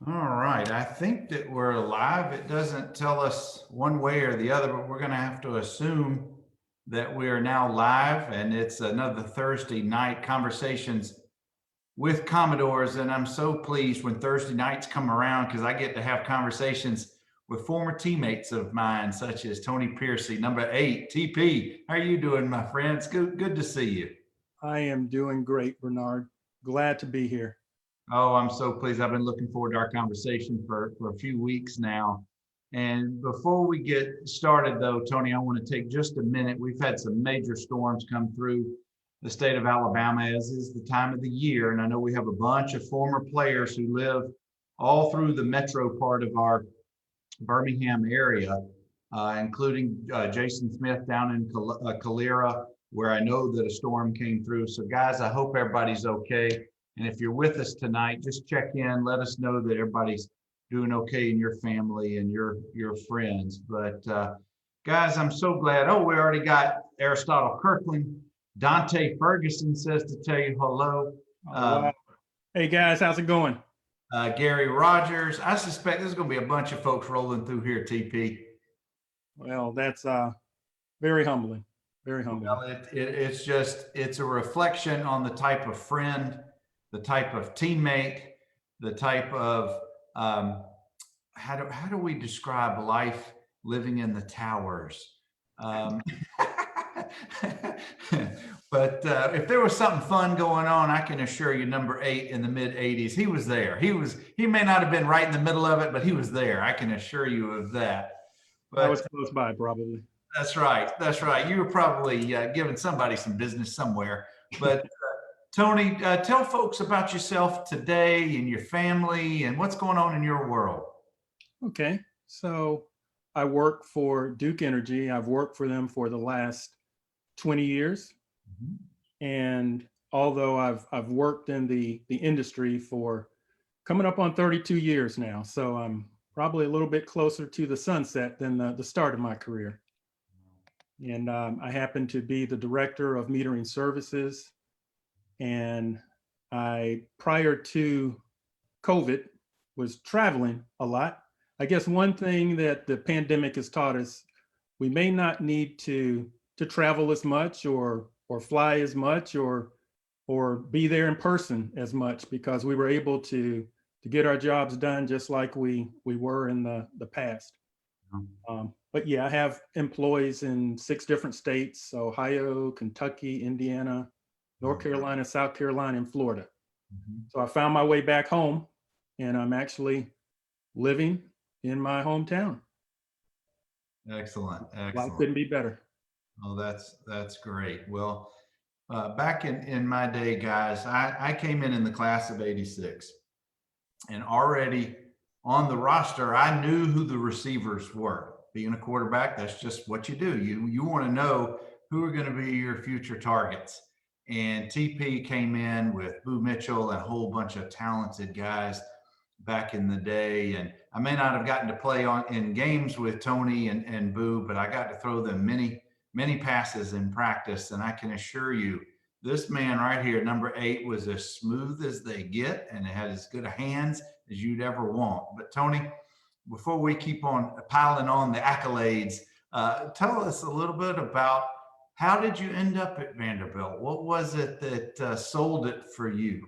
All right, I think that we're live. It doesn't tell us one way or the other, but we're going to have to assume that we are now live, and it's another Thursday night conversations with Commodores. And I'm so pleased when Thursday nights come around because I get to have conversations with former teammates of mine, such as Tony Pearcey, number 8, TP. How are you doing, my friends? Good to see you. I am doing great, Bernard. Glad to be here. Oh, I'm so pleased. I've been looking forward to our conversation for a few weeks now. And before we get started, though, Tony, I want to take just a minute. We've had some major storms come through the state of Alabama, as is the time of the year. And I know we have a bunch of former players who live all through the metro part of our Birmingham area, including Jason Smith down in Calera, where I know that a storm came through. So, guys, I hope everybody's okay. And if you're with us tonight, just check in. Let us know that everybody's doing okay in your family and your friends. But guys, I'm so glad. Oh, we already got Aristotle Kirkland. Dante Ferguson says to tell you hello. Oh, wow. Hey, guys, how's it going? Gary Rogers. I suspect there's going to be a bunch of folks rolling through here, TP. Well, that's very humbling. Very humbling. Well, it's a reflection on the type of friend, the type of teammate, the type of how do we describe life living in the towers? Um, but if there was something fun going on, I can assure you, number 8 in the mid '80s, he was there. He may not have been right in the middle of it, but he was there. I can assure you of that. I was But close by, probably. that's right. That's right. You were probably giving somebody some business somewhere. But Tony, tell folks about yourself today and your family and what's going on in your world. Okay. So I work for Duke Energy. I've worked for them for the last 20 years. Mhm. And although I've worked in the industry for coming up on 32 years now, so I'm probably a little bit closer to the sunset than the start of my career. And I happen to be the director of metering services. And I, prior to COVID, was traveling a lot. I guess one thing that the pandemic has taught us, we may not need to travel as much or fly as much or be there in person as much because we were able to get our jobs done just like we were in the past. But yeah, I have employees in 6 different states: Ohio, Kentucky, Indiana, North Carolina, South Carolina, and Florida. Mhm. So I found my way back home, and I'm actually living in my hometown. Excellent. Life Excellent. couldn't be better. Oh, that's great. Well, back in my day, guys, I came in the class of '86, and already on the roster, I knew who the receivers were. Being a quarterback, that's just what you do. You want to know who are going to be your future targets. And TP came in with Boo Mitchell and a whole bunch of talented guys back in the day. And I may not have gotten to play on in games with Tony and Boo, but I got to throw them many passes in practice. And I can assure you, this man right here, number 8, was as smooth as they get, and it had as good hands as you'd ever want. But Tony, before we keep on piling on the accolades, tell us a little bit about how did you end up at Vanderbilt? What was it that sold it for you?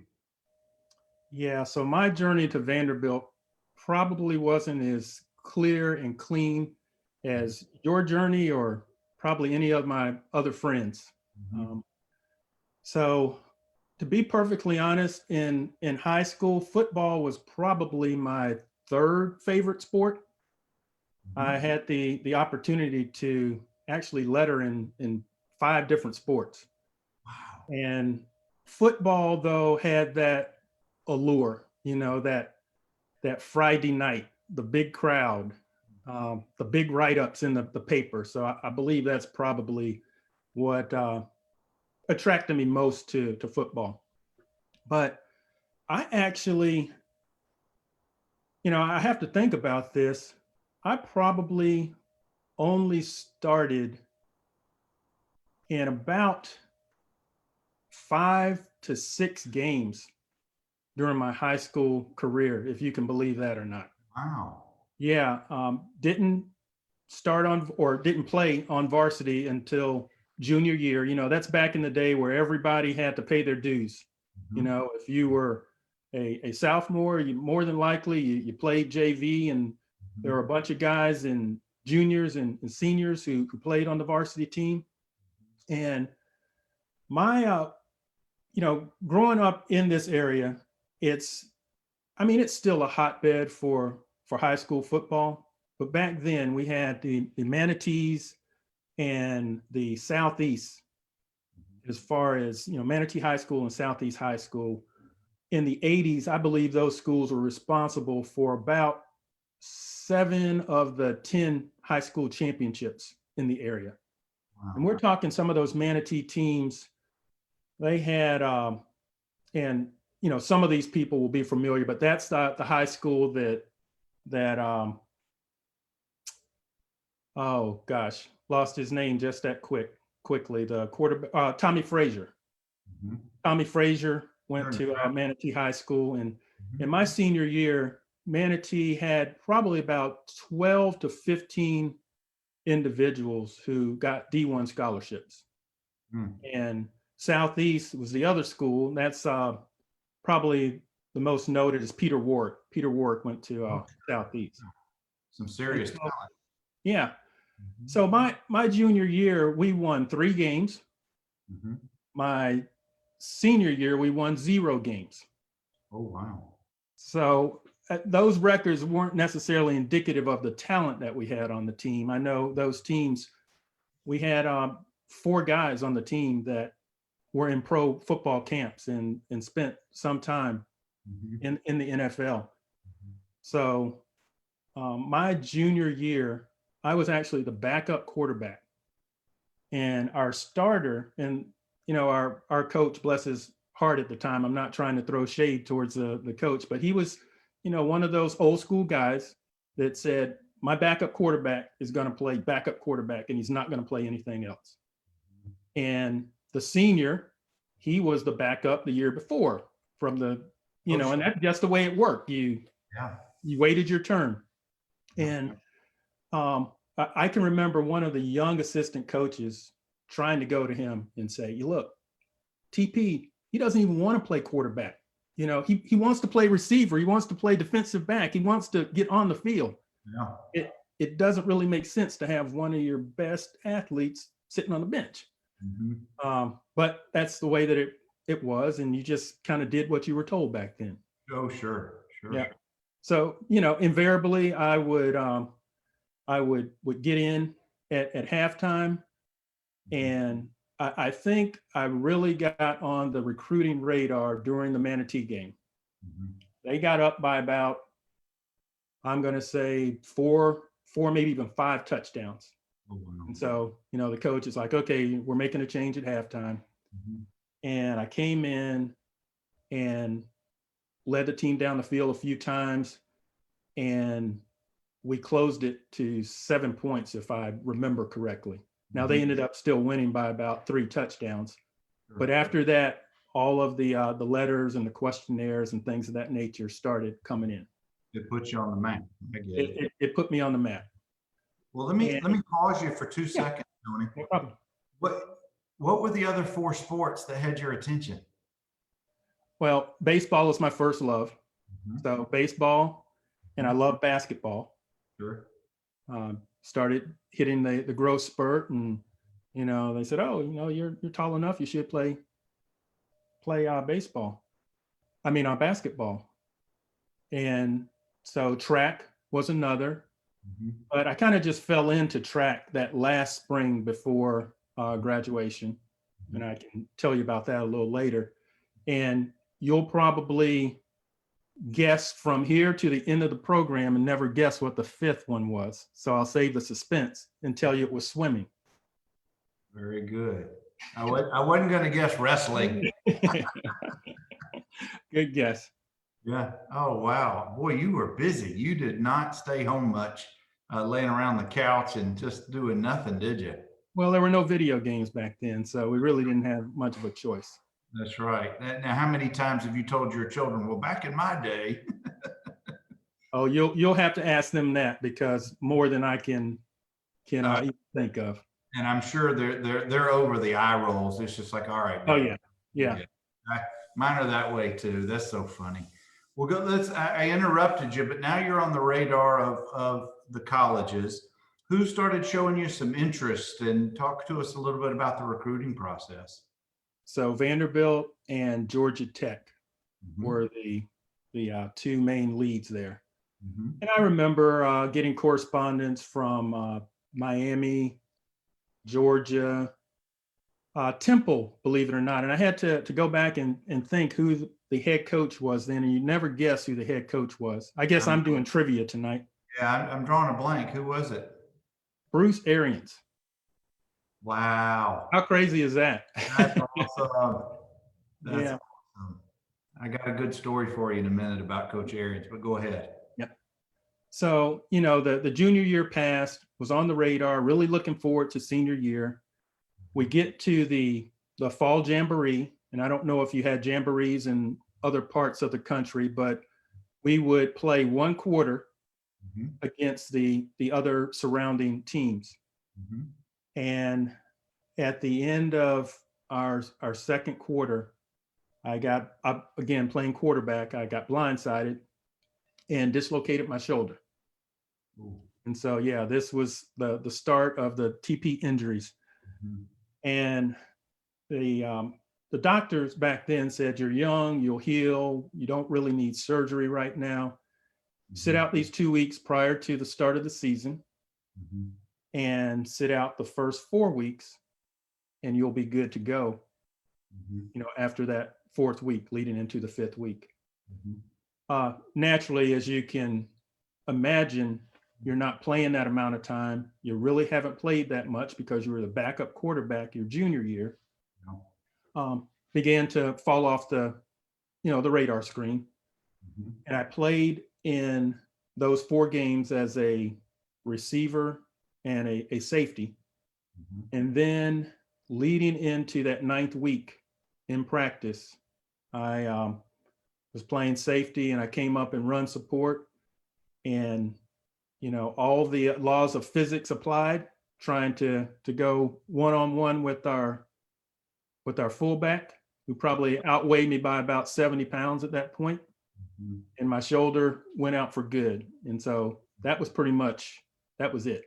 Yeah, so my journey to Vanderbilt probably wasn't as clear and clean as your journey or probably any of my other friends. Mhm. Um, so to be perfectly honest, in high school, football was probably my third favorite sport. I Mhm. had the opportunity to actually letter in 5 different sports. Wow. And football, though, had that allure, that Friday night, the big crowd, the big write-ups in the paper. So I believe that's probably what attracted me most to football. But I actually, I have to think about this. I probably only started in about 5 to 6 games during my high school career, if you can believe that or not. Wow. Yeah, didn't start on or didn't play on varsity until junior year. You know, that's back in the day where everybody had to pay their dues. You Mhm. know, if you were a sophomore, you more than likely you played JV, and there were a bunch of guys and juniors and seniors who played on the varsity team. And my, you know, growing up in this area, it's, I mean, it's still a hotbed for high school football. But back then we had the Manatees and the Southeast, as far as, you know, Manatee High School and Southeast High School. In the 80s, I believe those schools were responsible for about 7 of the 10 high school championships in the area. And Wow. we're talking some of those Manatee teams, they had, and you know, some of these people will be familiar, but that's the high school that oh gosh, lost his name just that quickly. The quarterback, Tommy Frazier. Mhm. Tommy Frazier went Sure. to Manatee High School, and in Mhm. my senior year, Manatee had probably about 12 to 15 individuals who got D1 scholarships. Mm. And Southeast was the other school. That's probably the most noted is Peter Ward. Peter Ward went to Oh, Southeast. some And serious so, talent. yeah. Mhm. So my junior year, we won 3 games. Mhm. My senior year, we won 0 games. Oh, wow. So those records weren't necessarily indicative of the talent that we had on the team. I know those teams, we had 4 guys on the team that were in pro football camps and spent some time Mhm. in the NFL. Mhm. So my junior year, I was actually the backup quarterback, and our starter, and you know, our coach, bless his heart at the time. I'm not trying to throw shade towards the coach, but he was, you know, one of those old school guys that said, my backup quarterback is going to play backup quarterback, and he's not going to play anything else. And the senior, he was the backup the year before from the, you Oh, know, and sure. that's just the way it worked. Yeah. You waited your turn. Yeah. And I can remember one of the young assistant coaches trying to go to him and say, you look, TP, he doesn't even want to play quarterback. You know, he wants to play receiver. He wants to play defensive back. He wants to get on the field. Yeah. It doesn't really make sense to have one of your best athletes sitting on the bench. Mhm. But that's the way that it was. And you just kind of did what you were told back then. Oh, sure. Sure. Yeah. So, you know, invariably I would get in at halftime, and I think I really got on the recruiting radar during the Manatee game. Mhm. They got up by about, I'm going to say four, maybe even 5 touchdowns. Oh, wow. And so, you know, the coach is like, okay, we're making a change at halftime. Mhm. And I came in and led the team down the field a few times, and we closed it to 7 points, if I remember correctly. Now they Mhm. ended up still winning by about 3 touchdowns, Sure. but after that, all of the letters and the questionnaires and things of that nature started coming in. It puts you on the map. I get It, it. it put me on the map. Well, let me pause you for 2 Yeah, seconds, Tony. no problem. What were the other 4 sports that had your attention? Well, baseball is my first love. Mhm. So baseball, and I love basketball. Sure. Started hitting the growth spurt, and you know, they said, oh, you know, you're tall enough, you should play baseball. I mean, basketball. And so track was another, Mhm. but I kind of just fell into track that last spring before graduation, and I can tell you about that a little later. And you'll probably guess from here to the end of the program and never guess what the 5th one was. So I'll save the suspense and tell you it was swimming. Very good. I wasn't going to guess wrestling. Good guess. Yeah. Oh, wow. Boy, you were busy. You did not stay home much, laying around the couch and just doing nothing, did you? Well, there were no video games back then, so we really didn't have much of a choice. That's right. Now, how many times have you told your children, well, back in my day? Oh, you'll have to ask them that, because more than I can Uh, even think of. and I'm sure they're over the eye rolls. It's just like, all right, Oh Dad. yeah, yeah. Yeah. I, mine are that way too. That's so funny. Well, go, I interrupted you, but now you're on the radar of the colleges. Who started showing you some interest? And talk to us a little bit about the recruiting process. So Vanderbilt and Georgia Tech Mhm, were the two main leads there. mhm. And I remember getting correspondence from Miami, Georgia, Temple, believe it or not. And I had to go back and think who the head coach was then, and you never guess who the head coach was. I guess I'm, I'm doing trivia tonight. yeah, I'm drawing a blank. Who was it? Bruce Arians. Wow. How crazy is that? That's awesome. That's Yeah. awesome. I got a good story for you in a minute about Coach Arians, but go ahead. Yeah. So, the junior year passed, was on the radar, really looking forward to senior year. We get to the fall jamboree, and I don't know if you had jamborees in other parts of the country, but we would play one quarter Mhm, against the other surrounding teams. mhm, And at the end of our second quarter, I got up again playing quarterback. I got blindsided and dislocated my shoulder. ooh, And so, yeah, this was the start of the TP injuries. mhm, And the doctors back then said, you're young, you'll heal, you don't really need surgery right now. Sit mhm, out these 2 weeks prior to the start of the season mhm, and sit out the first 4 weeks, and you'll be good to go, mhm, after that fourth week leading into the fifth week. mhm. Naturally, as you can imagine, you're not playing that amount of time. You really haven't played that much because you were the backup quarterback your junior year. No. Began to fall off the radar screen. Mhm, And I played in those 4 games as a receiver and a safety. mhm, And then leading into that ninth week in practice, I was playing safety, and I came up and run support. And, all the laws of physics applied, trying to go one-on-one with our fullback, who probably outweighed me by about 70 pounds at that point. mhm. And my shoulder went out for good. And so that was it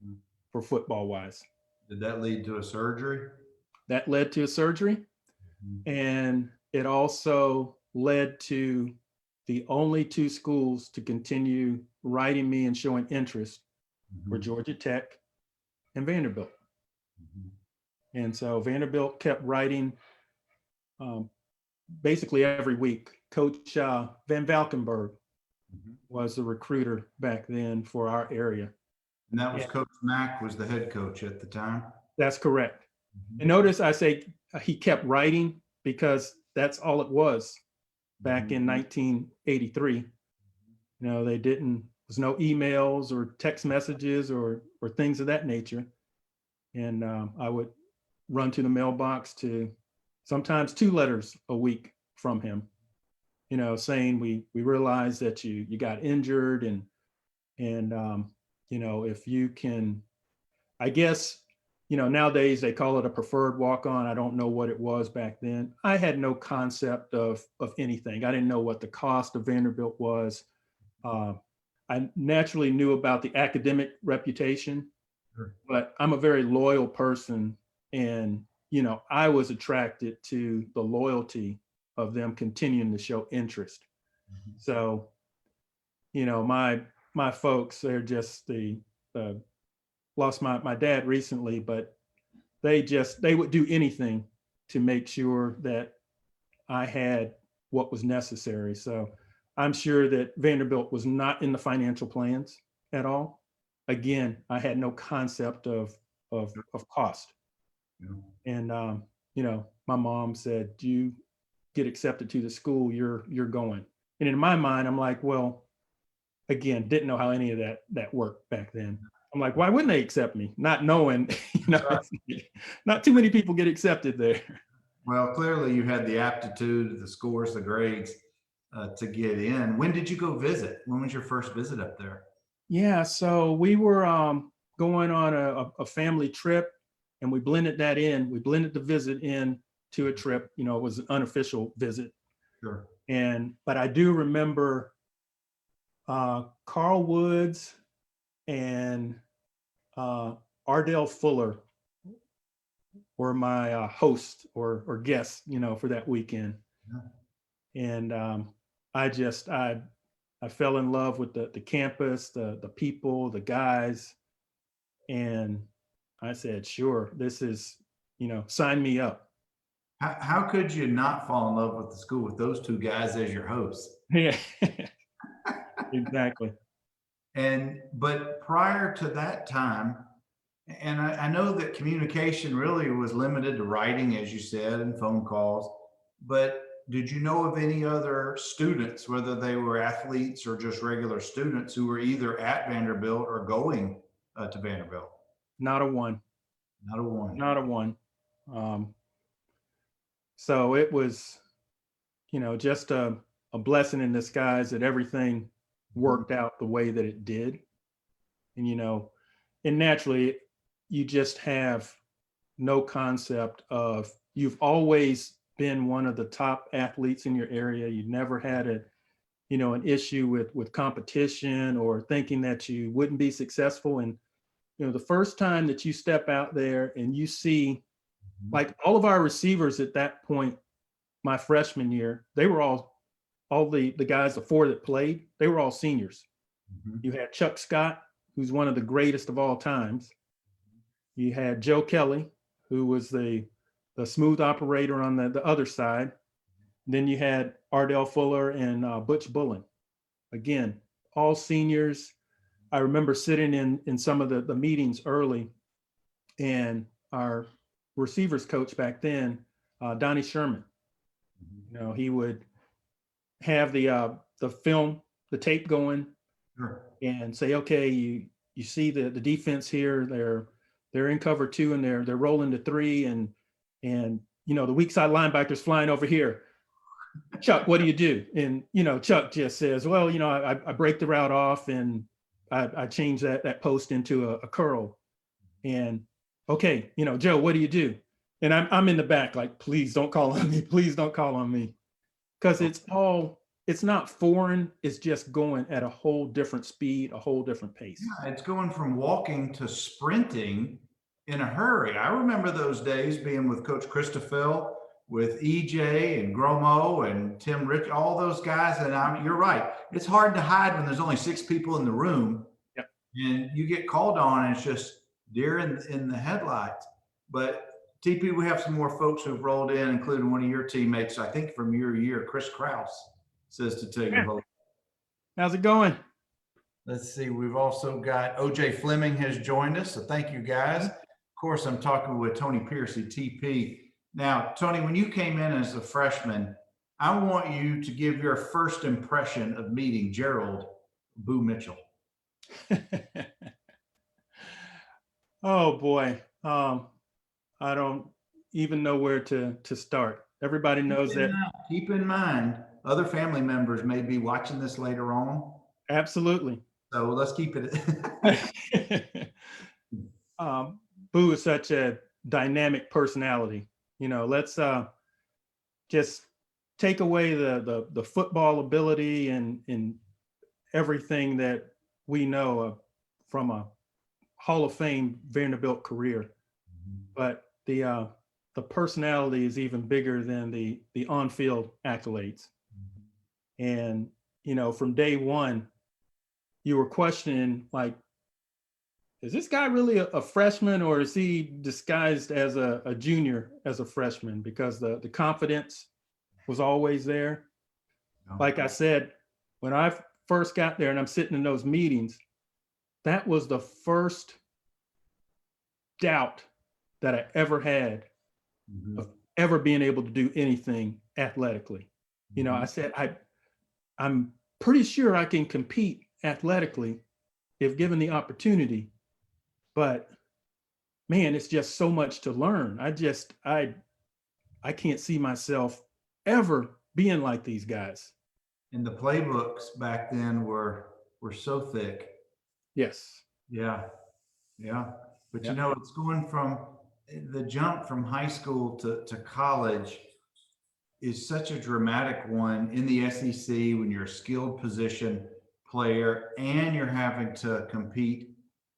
Mhm. for football wise. Did that lead to a surgery? That led to a surgery. Mhm, And it also led to the only 2 schools to continue writing me and showing interest were mhm, Georgia Tech and Vanderbilt. mhm, And so Vanderbilt kept writing um, basically every week. Coach Van Valkenburg mhm. was the recruiter back then for our area. And that was And Coach Mack was the head coach at the time. that's correct. Mhm, And notice I say he kept writing, because that's all it was back mhm, in 1983. They was no emails or text messages or things of that nature. And I would run to the mailbox to sometimes 2 letters a week from him, saying we realize that you got injured, and if you can, I guess, nowadays they call it a preferred walk on. I don't know what it was back then. I had no concept of anything. I didn't know what the cost of Vanderbilt was. Uh, I naturally knew about the academic reputation, sure. but I'm a very loyal person. And, I was attracted to the loyalty of them continuing to show interest. Mhm, So, my folks, they're just lost my dad recently, but they would do anything to make sure that I had what was necessary. So I'm sure that Vanderbilt was not in the financial plans at all. Again, I had no concept of cost. yeah, And my mom said, "Do you get accepted to the school, you're going." And in my mind, I'm like, well, again, didn't know how any of that worked back then. I'm like, why wouldn't they accept me? Not knowing, that's right. not too many people get accepted there. Well, clearly you had the aptitude, the scores, the grades to get in. When did you go visit? When was your first visit up there? Yeah, so we were going on a family trip, and we blended that in. We blended the visit in to a trip. You know, it was an unofficial visit. Sure. But I do remember Carl Woods and Ardell Fuller were my host or guests, you know, for that weekend. Yeah. And I fell in love with the campus, the people, the guys, and I said, sure, this is, you know, sign me up. How could you not fall in love with the school with those two guys as your hosts? Yeah, exactly. But prior to that time, and I know that communication really was limited to writing, as you said, and phone calls. But did you know of any other students, whether they were athletes or just regular students, who were either at Vanderbilt or going to Vanderbilt? Not a one, Not a one. not a one. Um, so it was, you know, just a blessing in disguise that everything worked out the way that it did. And, you know, and naturally, you just have no concept of, you've always been one of the top athletes in your area. You never had you know, an issue with competition or thinking that you wouldn't be successful. And, you know, the first time that you step out there and you see, like, all of our receivers at that point, my freshman year, they were all the guys, the four that played, they were all seniors. Mhm. You had Chuck Scott, who's one of the greatest of all times. You had Joe Kelly, who was the smooth operator on the other side. Then you had Ardell Fuller and Butch Bullen. Again, all seniors. I remember sitting in some of the meetings early, and our receivers coach back then, Donnie Sherman, you know, he would have the film, the tape going, Sure. and say, okay, you see the defense here, they're in cover two and they're rolling to three, and you know, the weak side linebacker's flying over here. Chuck, what do you do? And, you know, Chuck just says, well, you know, I break the route off and I change that post into a curl. And okay, you know, Joe, what do you do? And I'm in the back, like, please don't call on me. Please don't call on me. Because it's not foreign. It's just going at a whole different speed, a whole different pace. Yeah, it's going from walking to sprinting in a hurry. I remember those days being with Coach Christophel, with EJ and Gromo and Tim Rich, all those guys. And you're right. It's hard to hide when there's only 6 people in the room. Yep. And you get called on, and it's just deer in the headlights. But TP, we have some more folks who've rolled in, including one of your teammates, I think from your year, Chris Kraus, says to tell you Yeah. hello. How's it going? Let's see. We've also got OJ Fleming has joined us. So thank you, guys. Of course, I'm talking with Tony Pearcey, TP. Now, Tony, when you came in as a freshman, I want you to give your first impression of meeting Gerald Boo Mitchell. Oh boy. I don't even know where to start. Everybody knows that. Keep in mind, other family members may be watching this later on. Absolutely. So let's keep it. Boo is such a dynamic personality. You know, let's just take away the football ability and everything that we know from a Hall of Fame Vanderbilt career. But the personality is even bigger than the on-field accolades. And, you know, from day one, you were questioning, like, is this guy really a freshman, or is he disguised as a junior as a freshman? Because the confidence was always there. Like I said, when I first got there and I'm sitting in those meetings, that was the first doubt that I ever had of ever being able to do anything athletically. You know, I said, I'm pretty sure I can compete athletically if given the opportunity, but man, it's just so much to learn. I I can't see myself ever being like these guys. And the playbooks back then were so thick. Yes. Yeah, yeah. But Yeah. it's going from the jump from high school to college is such a dramatic one in the SEC when you're a skilled position player and you're having to compete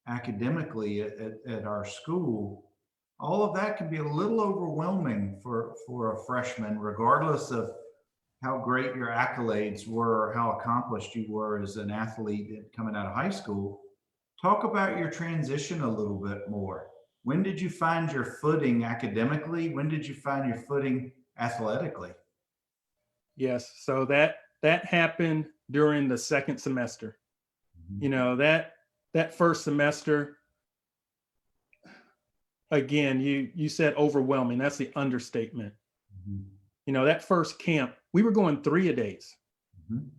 academically at our school. All of that can be a little overwhelming for a freshman, regardless of how great your accolades were or how accomplished you were as an athlete coming out of high school. Talk about your transition a little bit more. When did you find your footing academically? When did you find your footing athletically? Yes. So that happened during the second semester. You know, that first semester, again, you said overwhelming. That's the understatement. Mhm. You know, that first camp, we were going 3-a-days. Mhm.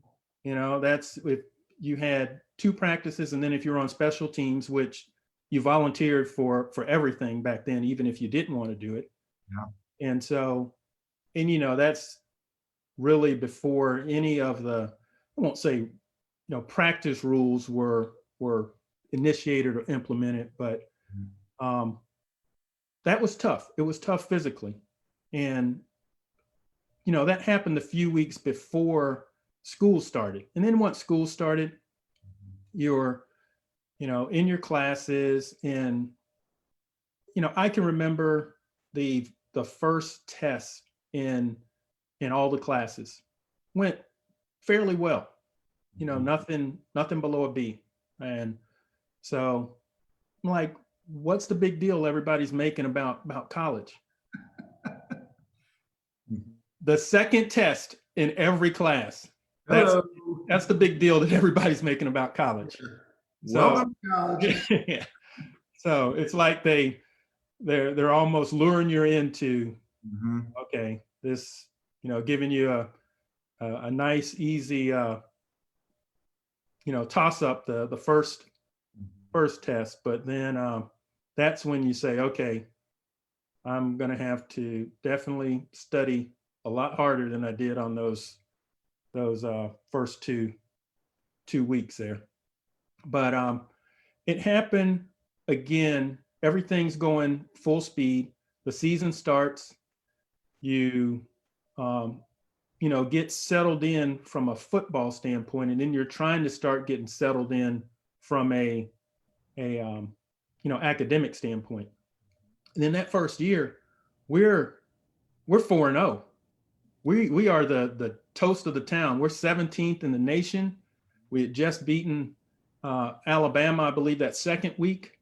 You know, that's if you had 2 practices, and then if you're on special teams, which you volunteered for everything back then, even if you didn't want to do it. Yeah. And so, and that's really before any of the, I won't say, practice rules were initiated or implemented, but um, that was tough. It was tough physically, and that happened a few weeks before school started. And then once school started, you're in your classes, and I can remember the first test in all the classes went fairly well. Nothing below a B. And so I'm like, what's the big deal everybody's making about college? The second test in every class. That's Hello. that's the big deal that everybody's making about college. So Welcome to college. yeah. So it's like they're almost luring you into, Mhm. okay, this, giving you a nice easy toss up the first test, but then that's when you say, okay, I'm going to have to definitely study a lot harder than I did on those first two weeks there. But it happened again. Everything's going full speed. The season starts. You get settled in from a football standpoint, and then you're trying to start getting settled in from a academic standpoint. And then that first year, we're 4-0. We are the toast of the town. We're 17th in the nation. We had just beaten Alabama, I believe, that second week.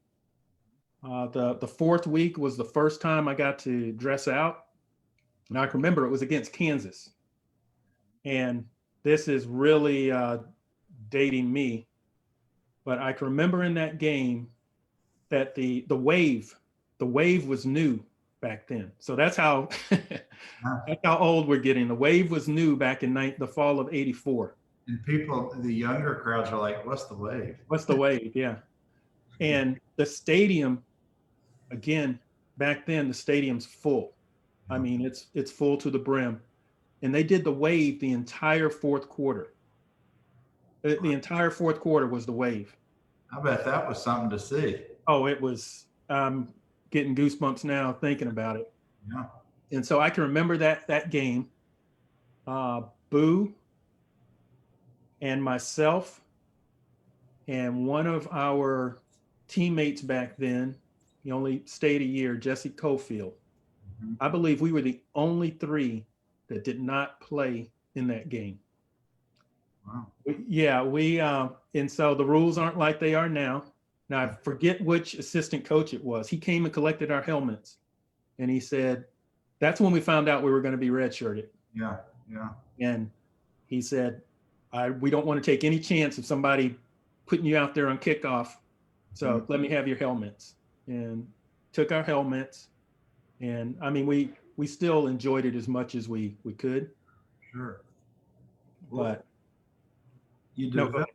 The fourth week was the first time I got to dress out. And I can remember it was against Kansas. And this is really dating me, but I can remember in that game that the wave was new back then. So that's how that's how old we're getting. The wave was new back in the fall of '84. And people, the younger crowds are like, "What's the wave?" What's the wave? Yeah. And the stadium, again, back then the stadium's full. I mean, it's full to the brim. And they did the wave the entire fourth quarter. The entire fourth quarter was the wave. I bet that was something to see. Oh, it was. I'm getting goosebumps now thinking about it. Yeah. And so I can remember that game. Boo and myself and one of our teammates back then, he only stayed a year, Jesse Cofield. Mhm. I believe we were the only 3 that did not play in that game. Wow. And so the rules aren't like they are now. Now I forget which assistant coach it was. He came and collected our helmets, and he said, that's when we found out we were going to be redshirted. Yeah. Yeah. And he said, we don't want to take any chance of somebody putting you out there on kickoff. So let me have your helmets. And took our helmets. And I mean, we still enjoyed it as much as we could. Sure. Well, But you no, develop.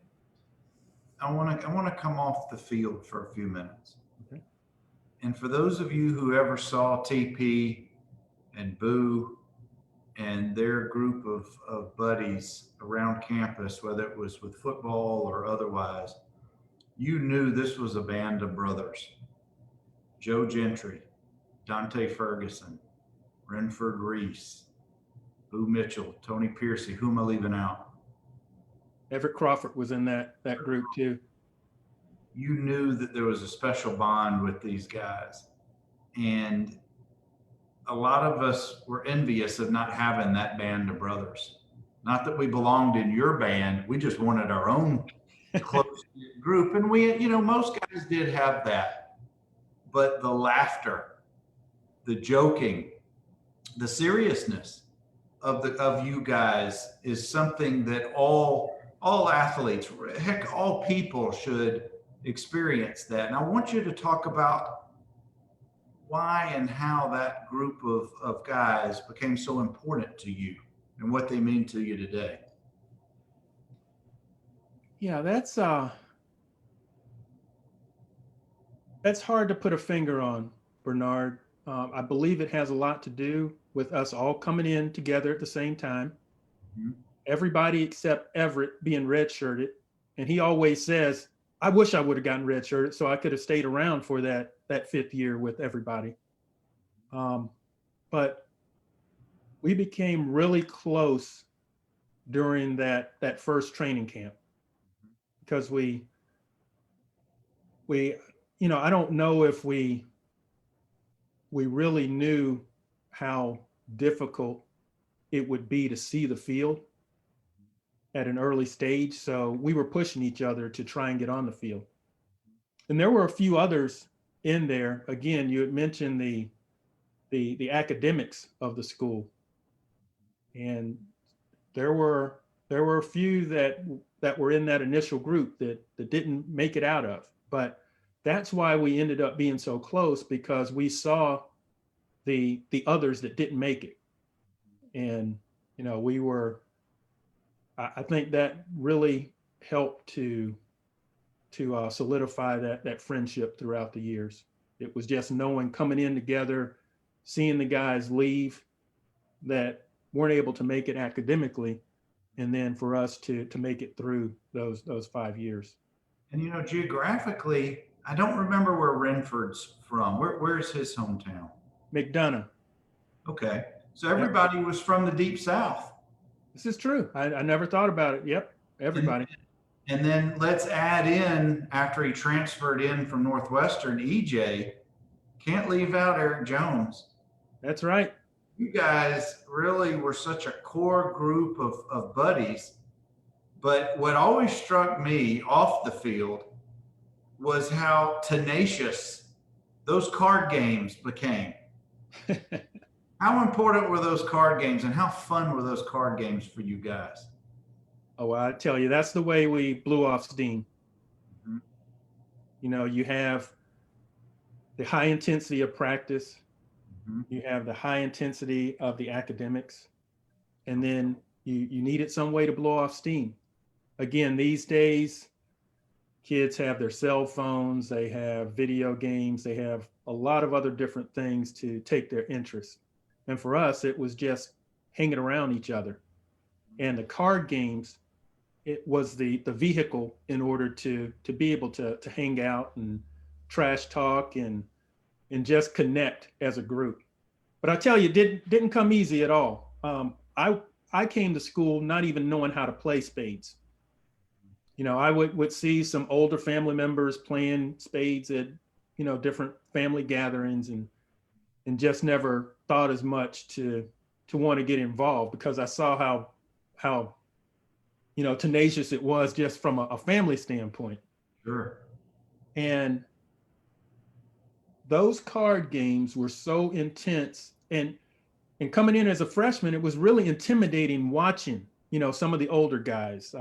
I want to come off the field for a few minutes. Okay. And for those of you who ever saw TP and Boo and their group of buddies around campus, whether it was with football or otherwise, you knew this was a band of brothers. Joe Gentry, Dante Ferguson, Renford Reese, Boo Mitchell, Tony Pearcey. Who am I leaving out? Everett Crawford was in that group too. You knew that there was a special bond with these guys. And a lot of us were envious of not having that band of brothers. Not that we belonged in your band, we just wanted our own close group. And we, most guys did have that. But the laughter, the joking, the seriousness of you guys is something that all athletes, heck, all people should experience that. And I want you to talk about why and how that group of guys became so important to you and what they mean to you today. Yeah, that's hard to put a finger on, Bernard. I believe it has a lot to do with us all coming in together at the same time. Mm-hmm. Everybody except Everett being redshirted. And he always says, I wish I would have gotten redshirted so I could have stayed around for that fifth year with everybody. But we became really close during that first training camp because we I don't know if we really knew how difficult it would be to see the field at an early stage. So we were pushing each other to try and get on the field. And there were a few others in there. Again, you had mentioned the academics of the school. And there were a few that were in that initial group that didn't make it out of. But that's why we ended up being so close, because we saw the others that didn't make it. And, I think that really helped to solidify that friendship throughout the years. It was just knowing, coming in together, seeing the guys leave that weren't able to make it academically, and then for us to make it through those 5 years. And geographically, I don't remember where Renford's from. Where's his hometown? McDonough. Okay, so everybody was from the Deep South. This is true. I never thought about it. Yep, everybody. And then let's add in, after he transferred in from Northwestern, EJ, can't leave out Eric Jones. That's right. You guys really were such a core group of buddies. But what always struck me off the field was how tenacious those card games became. How important were those card games, and how fun were those card games for you guys? Oh, I tell you, that's the way we blew off steam. Mm-hmm. You have the high intensity of practice. Mm-hmm. You have the high intensity of the academics. And then you needed some way to blow off steam. Again, these days, kids have their cell phones, they have video games, they have a lot of other different things to take their interest. And for us, it was just hanging around each other. And the card games, it was the vehicle in order to be able to hang out and trash talk and just connect as a group. But I tell you, it didn't come easy at all. I came to school not even knowing how to play spades. I would see some older family members playing spades at, different family gatherings and just never thought as much to want to get involved, because I saw how tenacious it was just from a family standpoint. Sure. And those card games were so intense, and coming in as a freshman, it was really intimidating watching, some of the older guys,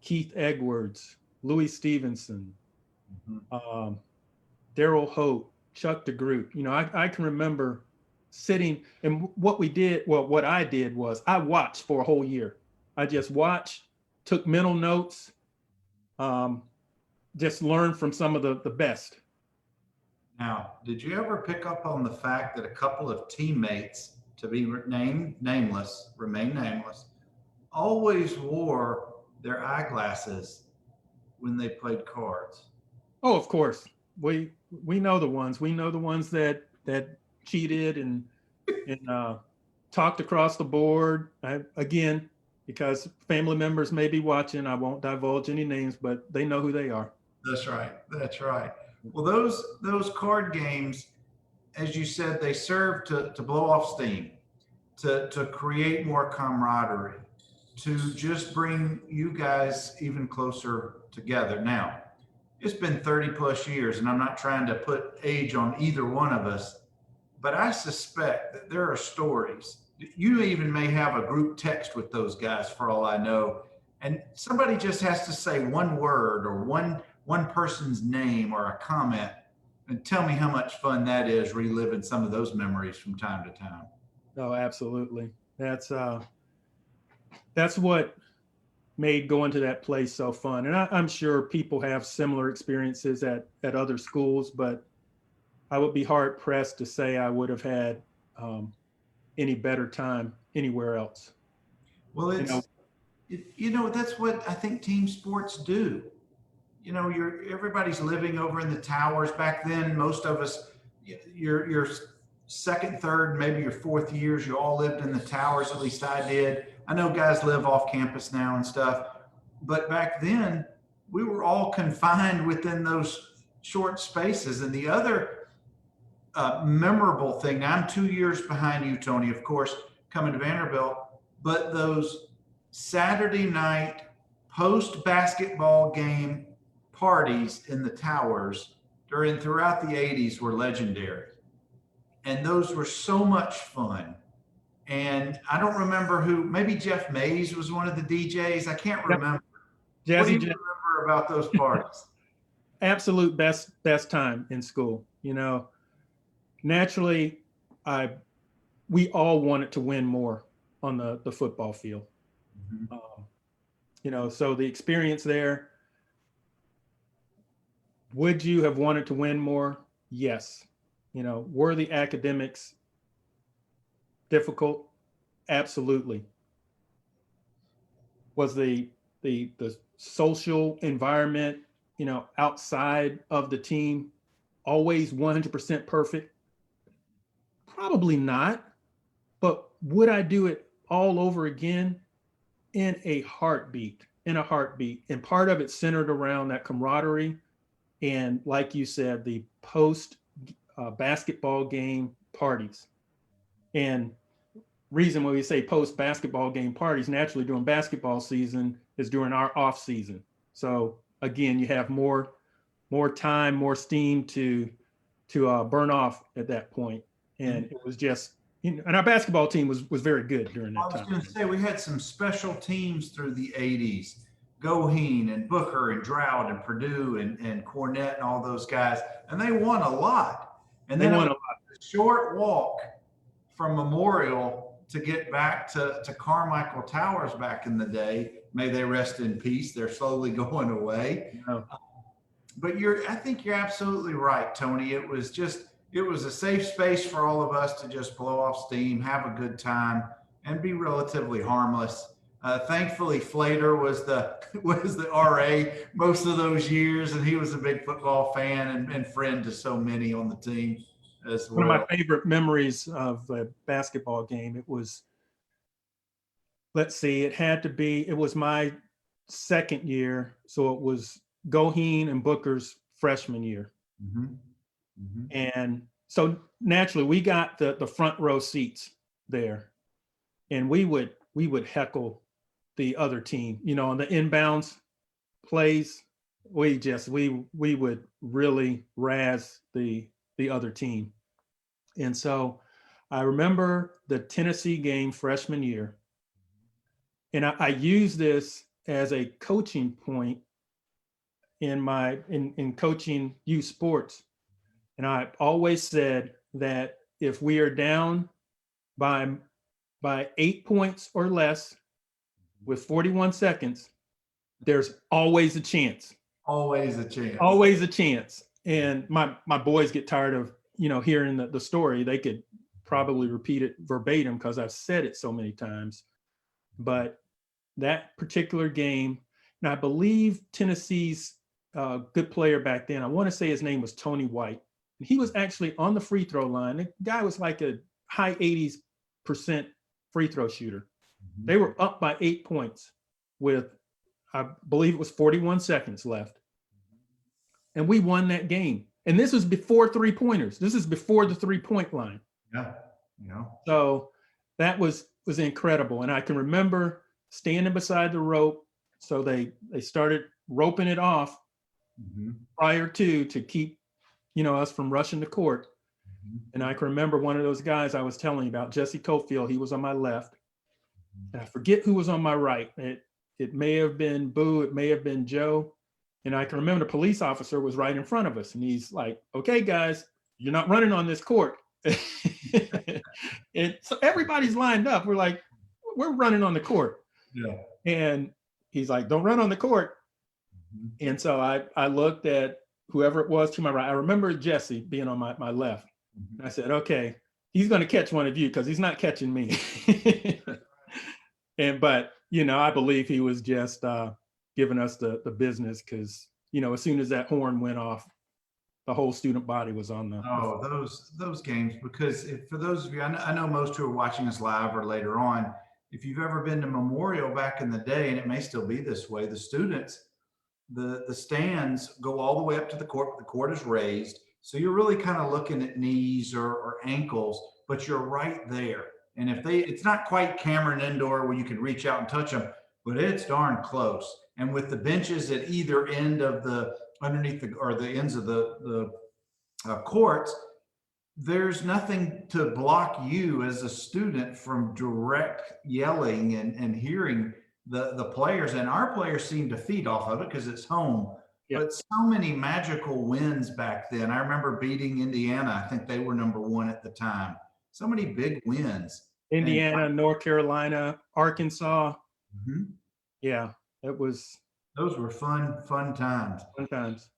Keith Edwards, Louis Stevenson, mm-hmm. Daryl Hope, Chuck DeGroot. I can remember sitting, and what I did was I watched for a whole year. I just watched, took mental notes, just learned from some of the best. Now, did you ever pick up on the fact that a couple of teammates to be nameless, remain nameless, always wore their eyeglasses when they played cards. Oh, of course. We know the ones. We know the ones that cheated and talked across the board. Again, because family members may be watching, I won't divulge any names, but they know who they are. That's right. That's right. Well, those card games, as you said, they serve to blow off steam, to create more camaraderie, to just bring you guys even closer together. Now, it's been 30 plus years, and I'm not trying to put age on either one of us, but I suspect that there are stories. You even may have a group text with those guys for all I know. And somebody just has to say one word or one person's name or a comment and tell me how much fun that is reliving some of those memories from time to time. Oh, absolutely. That's what made going to that place so fun. And I'm sure people have similar experiences at other schools, but I would be hard pressed to say I would have had any better time anywhere else. Well, that's what I think team sports do. Everybody's living over in the towers. Back then, most of us, your second, third, maybe your fourth years, you all lived in the towers. At least I did. I know guys live off campus now and stuff, but back then we were all confined within those short spaces. And the other memorable thing, now I'm 2 years behind you, Tony, of course, coming to Vanderbilt, but those Saturday night post basketball game parties in the towers throughout the 80s were legendary. And those were so much fun. And I don't remember who, maybe Jeff Mays was one of the DJs. I can't remember. Jazzy What do you Jeff. remember about those parties? Absolute best time in school. Naturally, we all wanted to win more on the football field. Mm-hmm. So the experience there, would you have wanted to win more? Yes. Were the academics difficult? Absolutely. Was the social environment, outside of the team always 100% perfect? Probably not. But would I do it all over again? In a heartbeat. And part of it centered around that camaraderie. And like you said, the post basketball game parties. And reason when we say post basketball game parties, naturally during basketball season is during our off season. So again, you have more time, more steam to burn off at that point. And it was just, and our basketball team was very good during that time. I was going to say, we had some special teams through the 80s. Goheen and Booker and Drought and Purdue and Cornette and all those guys. And they won a lot. And then a short walk from Memorial to get back to Carmichael Towers back in the day. May they rest in peace. They're slowly going away. Yeah. But I think you're absolutely right, Tony. It was a safe space for all of us to just blow off steam, have a good time, and be relatively harmless. Thankfully, Flater was the RA most of those years, and he was a big football fan and friend to so many on the team as well. One of my favorite memories of a basketball game, it was it was my second year, so it was Goheen and Booker's freshman year. Mm-hmm. Mm-hmm. And so naturally we got the front row seats there, and we would heckle the other team, on the inbounds plays. We would really razz the other team. And so I remember the Tennessee game freshman year, and I use this as a coaching point in coaching youth sports. And I always said that if we are down by 8 points or less with 41 seconds, there's always a chance. Always a chance. Always a chance. And my boys get tired of, hearing the story. They could probably repeat it verbatim because I've said it so many times. But that particular game, and I believe Tennessee's good player back then, I want to say his name was Tony White. He was actually on the free throw line. The guy was like a high 80% free throw shooter. They were up by 8 points with, I believe it was 41 seconds left. And we won that game. And this was before 3-pointers. This is before the 3-point line. Yeah. Yeah. So that was incredible. And I can remember standing beside the rope. So they started roping it off prior to keep, us from rushing the court. And I can remember one of those guys I was telling you about, Jesse Cofield, he was on my left. And I forget who was on my right. It may have been Boo, it may have been Joe. And I can remember the police officer was right in front of us. And he's like, okay, guys, you're not running on this court. And so everybody's lined up. We're like, we're running on the court. Yeah. And he's like, don't run on the court. And so I looked at whoever it was to my right. I remember Jesse being on my left. And I said, okay, he's going to catch one of you because he's not catching me. But I believe he was just giving us the business because, as soon as that horn went off, the whole student body was on the. Oh, those games, because for those of you, I know most who are watching us live or later on, if you've ever been to Memorial back in the day, and it may still be this way, the students, the stands go all the way up to the court. The court is raised. So you're really kind of looking at knees or ankles, but you're right there. And it's not quite Cameron Indoor where you can reach out and touch them, but it's darn close. And with the benches at either end of the ends of the courts, there's nothing to block you as a student from direct yelling and hearing the players. And our players seem to feed off of it because it's home. Yep. But so many magical wins back then. I remember beating Indiana. I think they were #1 at the time. So many big wins. Indiana, North Carolina, Arkansas. Yeah, those were fun times. Fun times.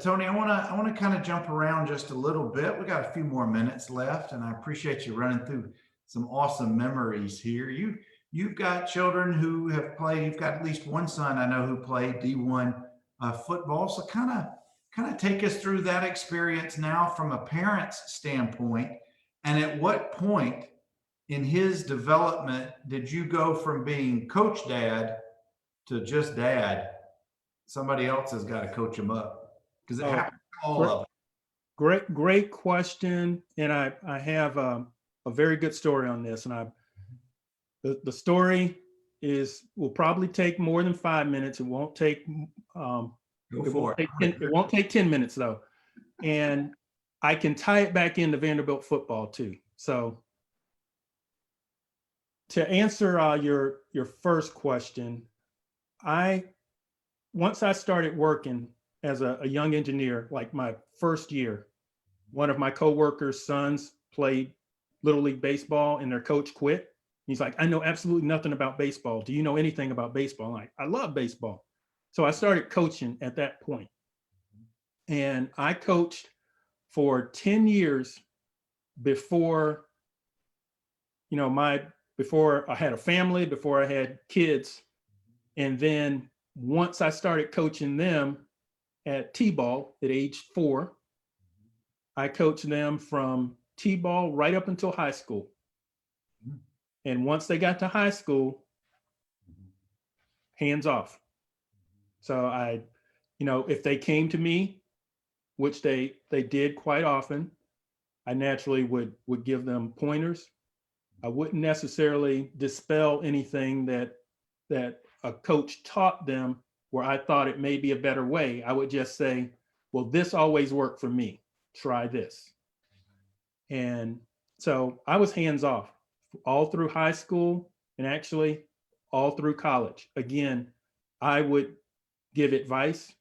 Tony, I want to kind of jump around just a little bit. We got a few more minutes left, and I appreciate you running through some awesome memories here. You've got children who have played. You've got at least one son I know who played D1 football. So kind of take us through that experience now from a parent's standpoint. And at what point in his development did you go from being coach dad to just dad? Somebody else has got to coach him up because it happens all of it. Great question. And I have a very good story on this. And the story will probably take more than 5 minutes. It won't take it won't take 10 minutes though. And I can tie it back into Vanderbilt football too. So to answer your first question, once I started working as a young engineer, like my first year, one of my coworkers' sons played Little League baseball and their coach quit. He's like, I know absolutely nothing about baseball. Do you know anything about baseball? I'm like, I love baseball. So I started coaching at that point. And I coached for 10 years before I had a family, before I had kids. And then once I started coaching them at T-ball at age 4, I coached them from T-ball right up until high school. And once they got to high school, hands off. So if they came to me, which they did quite often, I naturally would give them pointers. I wouldn't necessarily dispel anything that a coach taught them where I thought it may be a better way. I would just say, well, this always worked for me. Try this. And so I was hands off all through high school and actually all through college. Again, I would give advice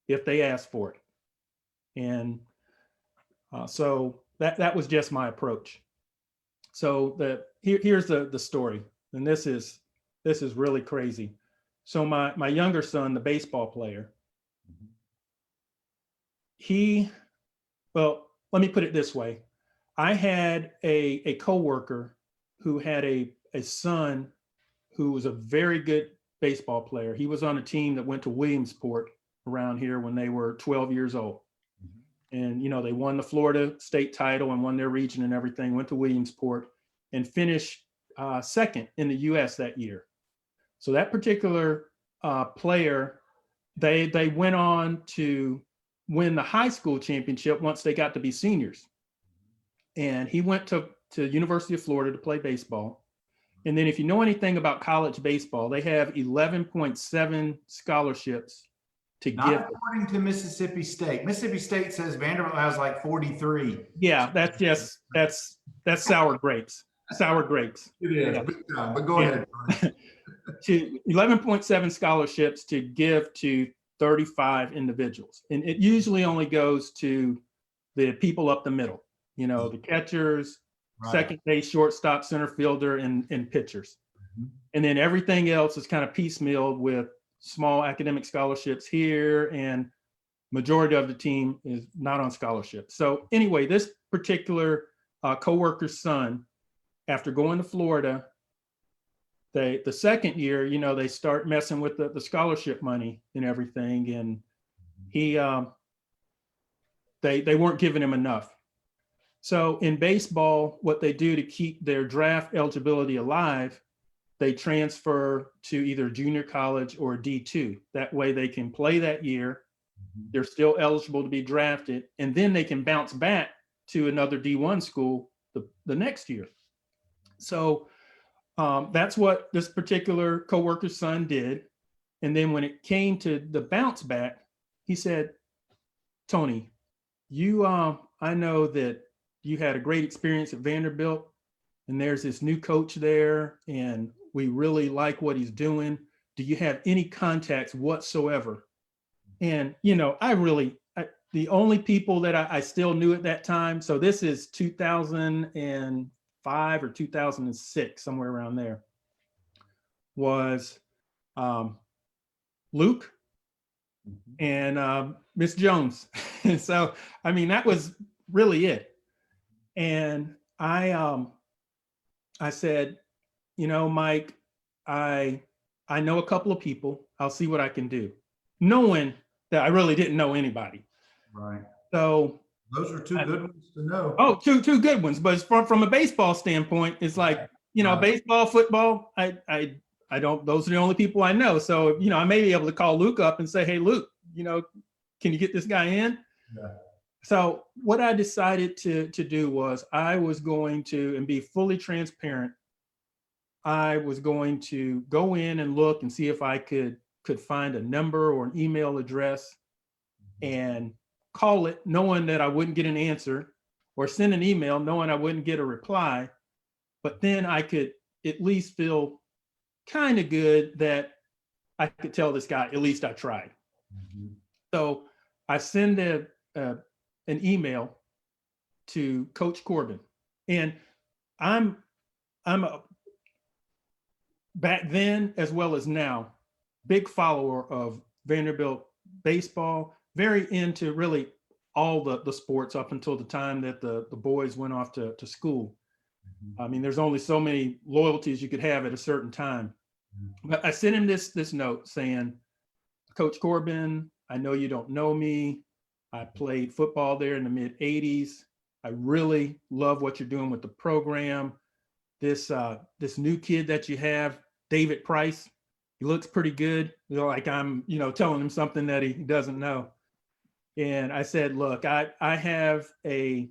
if they asked for it. And so that was just my approach. So here's the story. And this is really crazy. So my younger son, the baseball player, let me put it this way. I had a coworker who had a son who was a very good baseball player. He was on a team that went to Williamsport around here when they were 12 years old. And, they won the Florida state title and won their region and everything, went to Williamsport and finished second in the US that year. So that particular player, they went on to win the high school championship once they got to be seniors. And he went to University of Florida to play baseball. And then if you know anything about college baseball, they have 11.7 scholarships to Not give. according to Mississippi State. Mississippi State says Vanderbilt has like 43. Yeah, that's sour grapes. Sour grapes. It is, Yeah. but go ahead. To 11.7 scholarships to give to 35 individuals. And it usually only goes to the people up the middle, the catchers, right, second base, shortstop, center fielder, and pitchers. Mm-hmm. And then everything else is kind of piecemealed with small academic scholarships here, and majority of the team is not on scholarship. So anyway, this particular coworker's son, after going to Florida, the second year, they start messing with the scholarship money and everything, and they weren't giving him enough. So in baseball, what they do to keep their draft eligibility alive, they transfer to either junior college or D2. That way they can play that year. They're still eligible to be drafted, and then they can bounce back to another D1 school the next year. So that's what this particular coworker's son did. And then when it came to the bounce back, he said, Tony, I know that you had a great experience at Vanderbilt, and there's this new coach there, and we really like what he's doing. Do you have any contacts whatsoever? And, the only people that I still knew at that time, so this is 2005 or 2006, somewhere around there, was Luke and Miss Jones. And so, that was really it. And I said, Mike, I know a couple of people. I'll see what I can do, knowing that I really didn't know anybody. Right. So those are two good ones to know. Oh, two good ones. But from a baseball standpoint, it's like, baseball, football, I don't, those are the only people I know. So, I may be able to call Luke up and say, hey, Luke, can you get this guy in? Yeah. So what I decided to do was I was going to, and be fully transparent, I was going to go in and look and see if I could find a number or an email address and call it, knowing that I wouldn't get an answer, or send an email knowing I wouldn't get a reply. But then I could at least feel kind of good that I could tell this guy, at least I tried. Mm-hmm. So I send an email to Coach Corbin, and I'm back then as well as now, big follower of Vanderbilt baseball, very into really all the sports up until the time that the boys went off to school. Mm-hmm. There's only so many loyalties you could have at a certain time. Mm-hmm. But I sent him this note saying, Coach Corbin, I know you don't know me. I played football there in the mid 80s. I really love what you're doing with the program. This new kid that you have, David Price, he looks pretty good. Like I'm, telling him something that he doesn't know. And I said, look, I have a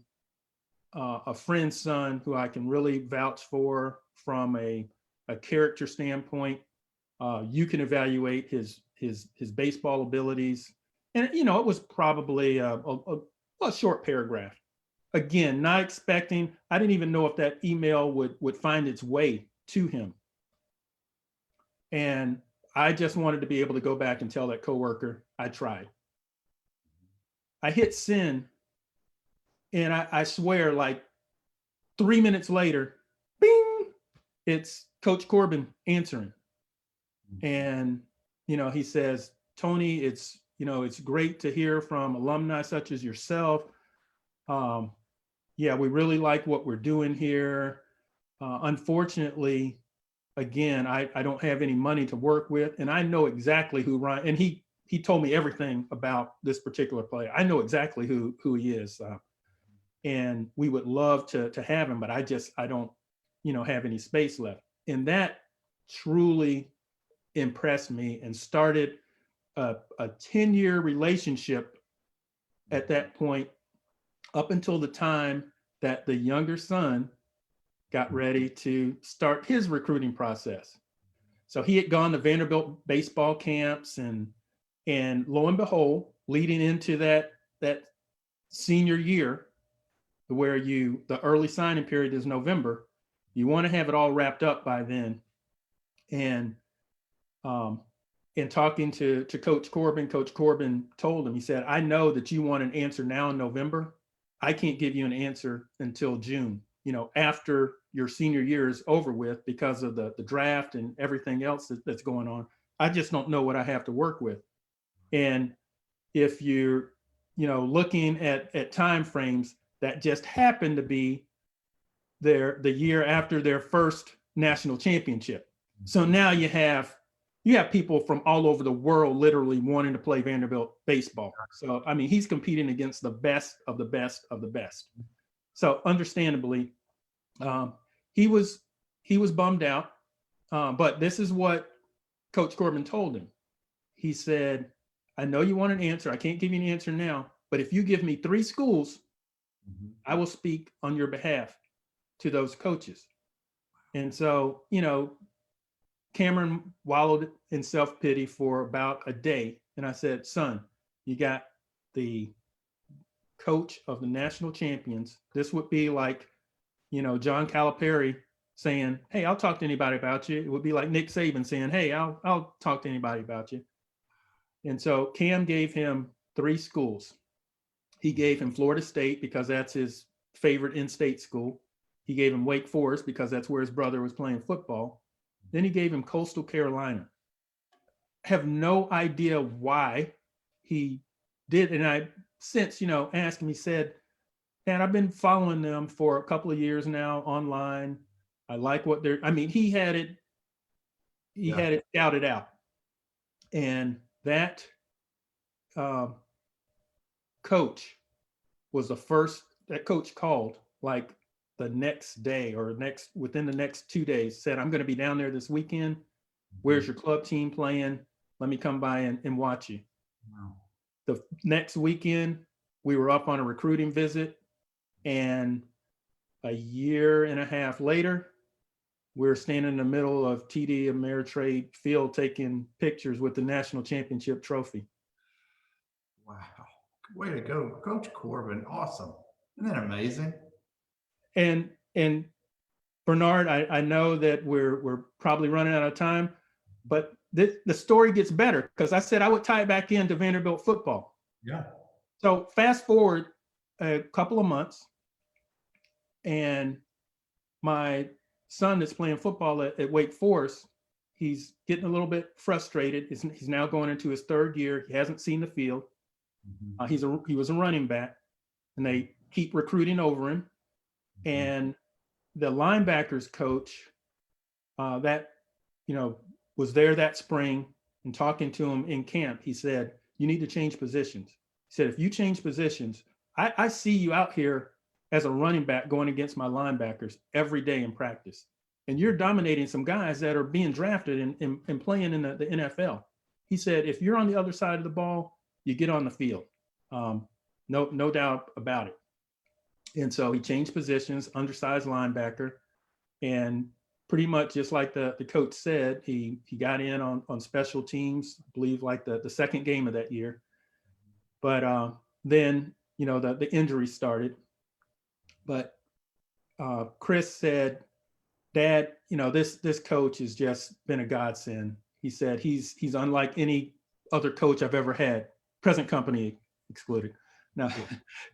friend's son who I can really vouch for from a character standpoint. You can evaluate his baseball abilities. And, it was probably a short paragraph. Again, not expecting, I didn't even know if that email would find its way to him. And I just wanted to be able to go back and tell that coworker I tried. I hit send, and I swear, like 3 minutes later, bing, it's Coach Corbin answering. And, he says, Tony, it's great to hear from alumni such as yourself. yeah, we really like what we're doing here. Unfortunately, again, I don't have any money to work with, and I know exactly who Ryan, and he told me everything about this particular player. I know exactly who he is, and we would love to have him, but I don't, have any space left. And that truly impressed me and started a 10-year relationship at that point, up until the time that the younger son got ready to start his recruiting process. So he had gone to Vanderbilt baseball camps, and lo and behold, leading into that senior year, where the early signing period is November, you want to have it all wrapped up by then. And in talking to Coach Corbin told him, he said, I know that you want an answer now in November. I can't give you an answer until June, after your senior year is over with, because of the draft and everything else that's going on. I just don't know what I have to work with. And if you're, looking at time frames, that just happened to be the year after their first national championship. So now you have people from all over the world literally wanting to play Vanderbilt baseball. So, I mean, he's competing against the best of the best of the best. So understandably, he was bummed out. But this is what Coach Corbin told him. He said, I know you want an answer. I can't give you an answer now, but if you give me 3 schools, I will speak on your behalf to those coaches. And so, Cameron wallowed in self-pity for about a day. And I said, son, you got the coach of the national champions. This would be like, John Calipari saying, hey, I'll talk to anybody about you. It would be like Nick Saban saying, hey, I'll talk to anybody about you. And so Cam gave him 3 schools. He gave him Florida State because that's his favorite in-state school. He gave him Wake Forest because that's where his brother was playing football. Then he gave him Coastal Carolina. Have no idea why he did. And I since, asked him, he said, Dad, I've been following them for a couple of years now online. I like what he had it scouted out. And that coach was the first that coach called, like the next day or within the next 2 days, said, I'm going to be down there this weekend. Where's your club team playing? Let me come by and watch you. Wow. The next weekend, we were up on a recruiting visit, and a year and a half later, we were standing in the middle of TD Ameritrade Field taking pictures with the national championship trophy. Wow. Way to go, Coach Corbin. Awesome. Isn't that amazing? And Bernard, I know that we're probably running out of time, but the story gets better, because I said I would tie it back into Vanderbilt football. Yeah. So fast forward a couple of months, and my son that's playing football at Wake Forest, he's getting a little bit frustrated. He's now going into his 3rd year. He hasn't seen the field. He was a running back, and they keep recruiting over him. And the linebackers coach that was there that spring and talking to him in camp, he said, you need to change positions. He said, if you change positions, I see you out here as a running back going against my linebackers every day in practice, and you're dominating some guys that are being drafted and playing in the NFL. He said, if you're on the other side of the ball, you get on the field. No doubt about it. And so he changed positions, undersized linebacker, and pretty much just like the coach said, he got in on special teams, I believe, like the second game of that year. But then, the injury started. But Chris said, Dad, this coach has just been a godsend. He said he's unlike any other coach I've ever had, present company excluded. No,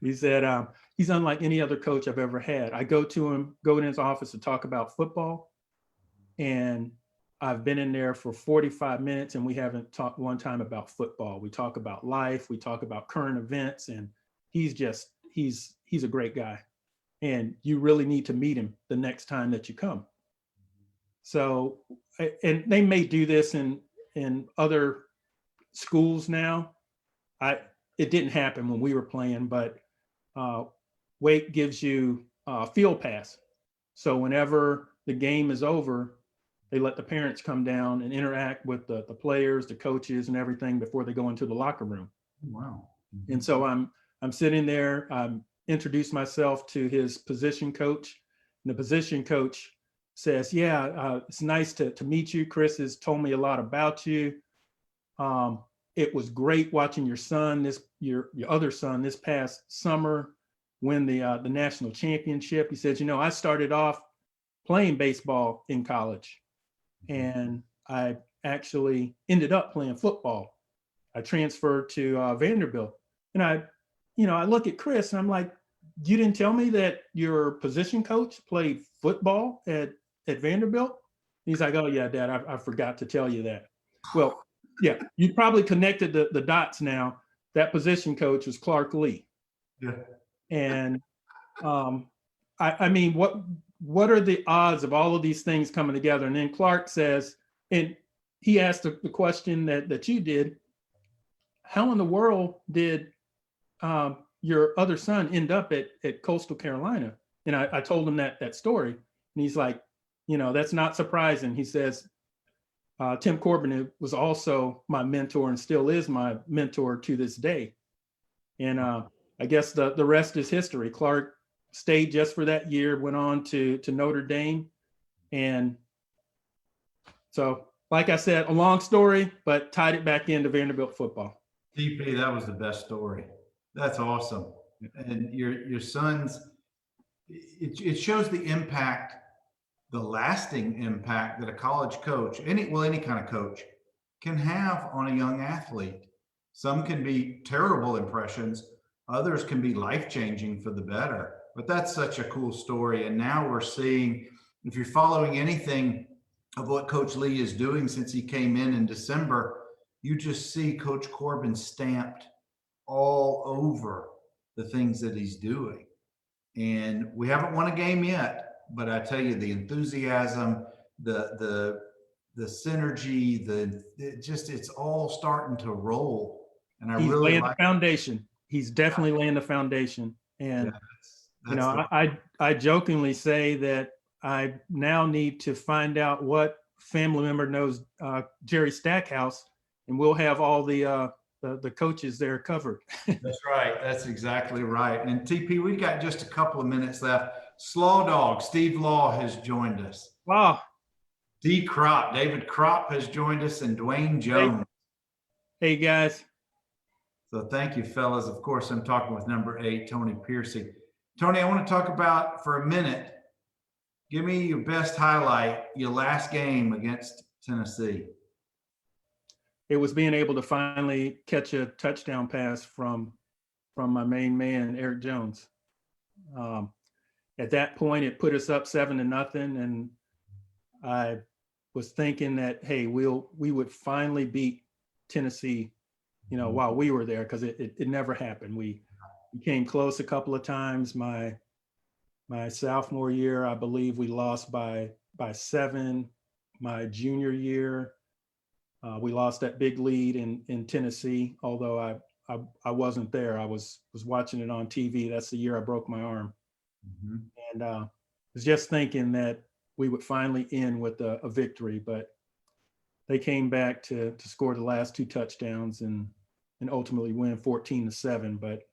he said he's unlike any other coach I've ever had. I go in his office to talk about football, and I've been in there for 45 minutes, and we haven't talked one time about football. We talk about life, we talk about current events, and he's a great guy. and you really need to meet him the next time that you come. So, and they may do this in other schools now. It didn't happen when we were playing, but Wake gives you a field pass. So whenever the game is over, they let the parents come down and interact with the players, the coaches, and everything before they go into the locker room. Wow. And so I'm sitting there, introduce myself to his position coach, and the position coach says, yeah, it's nice to meet you. Chris has told me a lot about you. It was great watching your son, your other son, this past summer win the national championship. He says, I started off playing baseball in college, and I actually ended up playing football. I transferred to Vanderbilt, and I look at Chris and I'm like, you didn't tell me that your position coach played football at Vanderbilt? He's like, oh yeah, Dad, I forgot to tell you that. Well, yeah, you probably connected the dots now. That position coach was Clark Lee. Yeah. And I mean, what are the odds of all of these things coming together? And then Clark says, and he asked the question that you did, how in the world did your other son end up at Coastal Carolina? And I told him that story, and he's like, that's not surprising. He says, Tim Corbin was also my mentor and still is my mentor to this day. And I guess the rest is history. Clark stayed just for that year, went on to Notre Dame. And so, like I said, a long story, but tied it back into Vanderbilt football. TP, that was the best story. That's awesome. And your son's, it shows the impact, the lasting impact that a college coach, any kind of coach, can have on a young athlete. Some can be terrible impressions, others can be life-changing for the better. But that's such a cool story. And now we're seeing, if you're following anything of what Coach Lee is doing since he came in December, you just see Coach Corbin stamped all over the things that he's doing. And we haven't won a game yet, but I tell you, the enthusiasm, the synergy, it's all starting to roll. And He's really laying like the foundation. He's definitely laying the foundation. And that's I jokingly say that I now need to find out what family member knows Jerry Stackhouse, and we'll have all the coaches there covered. That's right. That's exactly right. And TP, we've got just a couple of minutes left. Slaw Dog, Steve Law has joined us. Wow. D. Crop, David Crop has joined us, and Dwayne Jones. Hey guys. So thank you, fellas. Of course, I'm talking with number 8, Tony Pearcey. Tony, I want to talk about for a minute. Give me your best highlight, your last game against Tennessee. It was being able to finally catch a touchdown pass from my main man, Eric Jones. At that point, it put us up 7-0, and I was thinking that, hey, we would finally beat Tennessee, while we were there, because it never happened. We came close a couple of times. My sophomore year, I believe we lost by 7. My junior year, we lost that big lead in Tennessee, although I wasn't there. I was watching it on TV. That's the year I broke my arm. Mm-hmm. And was just thinking that we would finally end with a victory, but they came back to score the last 2 touchdowns and ultimately win 14-7. But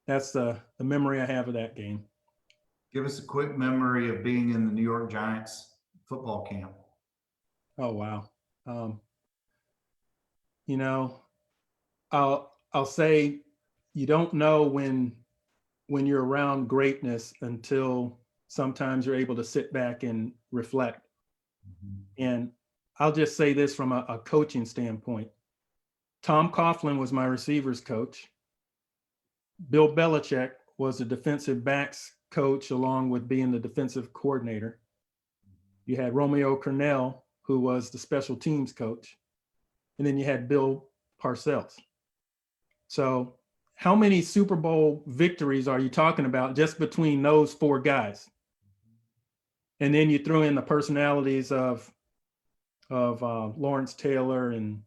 that's the memory I have of that game. Give us a quick memory of being in the New York Giants football camp. Oh, wow. I'll say you don't know when you're around greatness until sometimes you're able to sit back and reflect. Mm-hmm. And I'll just say this from a coaching standpoint. Tom Coughlin was my receivers coach. Bill Belichick was the defensive backs coach, along with being the defensive coordinator. You had Romeo Cornell, who was the special teams coach. And then you had Bill Parcells. So how many Super Bowl victories are you talking about just between those four guys? And then you throw in the personalities of Lawrence Taylor and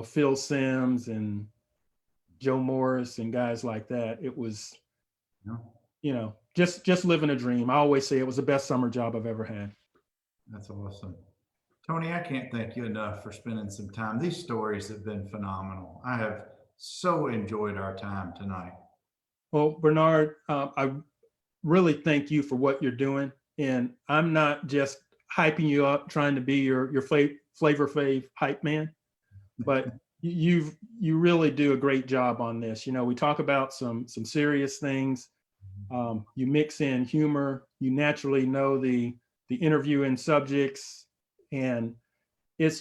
Phil Simms and Joe Morris and guys like that. It was, just living a dream. I always say it was the best summer job I've ever had. That's awesome. Tony, I can't thank you enough for spending some time. These stories have been phenomenal. I have so enjoyed our time tonight. Well, Bernard, I really thank you for what you're doing. And I'm not just hyping you up, trying to be your Flavor Fave hype man, but you really do a great job on this. We talk about some serious things. You mix in humor. You naturally know the interviewing subjects, and it's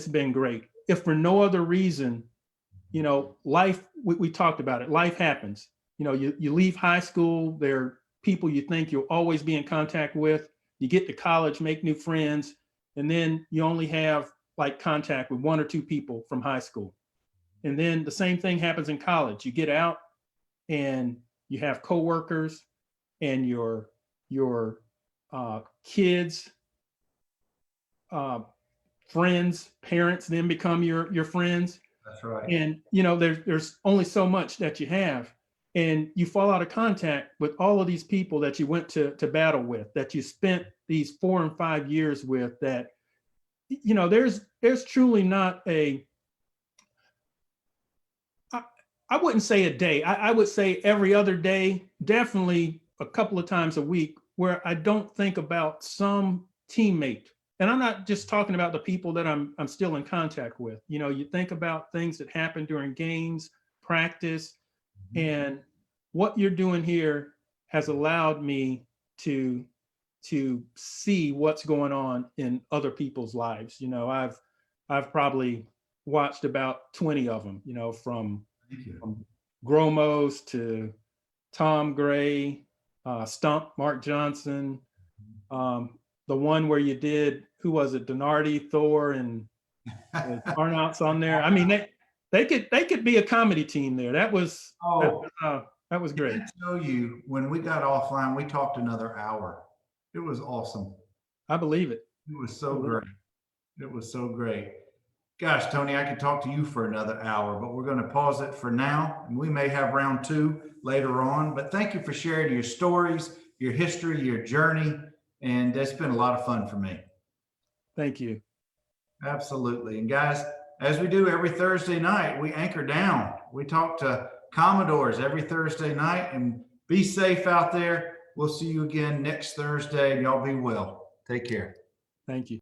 been great. If for no other reason, life, we talked about it. Life happens. You leave high school. There are people you think you'll always be in contact with. You get to college, make new friends, and then you only have contact with one or two people from high school. And then the same thing happens in college. You get out and you have coworkers, and your kids, friends, parents then become your friends. That's right. And there's only so much that you have, and you fall out of contact with all of these people that you went to battle with, that you spent these 4 and 5 years with. That there's truly not I wouldn't say a day. I would say every other day, definitely a couple of times a week, where I don't think about some teammate. And I'm not just talking about the people that I'm still in contact with. You think about things that happen during games, practice, and what you're doing here has allowed me to see what's going on in other people's lives. I've probably watched about 20 of them, from Gromos to Tom Gray, Stump, Mark Johnson, the one where you did, who was it, Donardi, Thor, and Arnott's on there. I mean, they could be a comedy team there. That was great. I tell you, when we got offline, we talked another hour. It was awesome. I believe it. It was so great. It was so great. Gosh, Tony, I could talk to you for another hour, but we're going to pause it for now. And we may have round 2 later on. But thank you for sharing your stories, your history, your journey. And it's been a lot of fun for me. Thank you. Absolutely. And guys, as we do every Thursday night, we anchor down. We talk to Commodores every Thursday night, and be safe out there. We'll see you again next Thursday. Y'all be well. Take care. Thank you.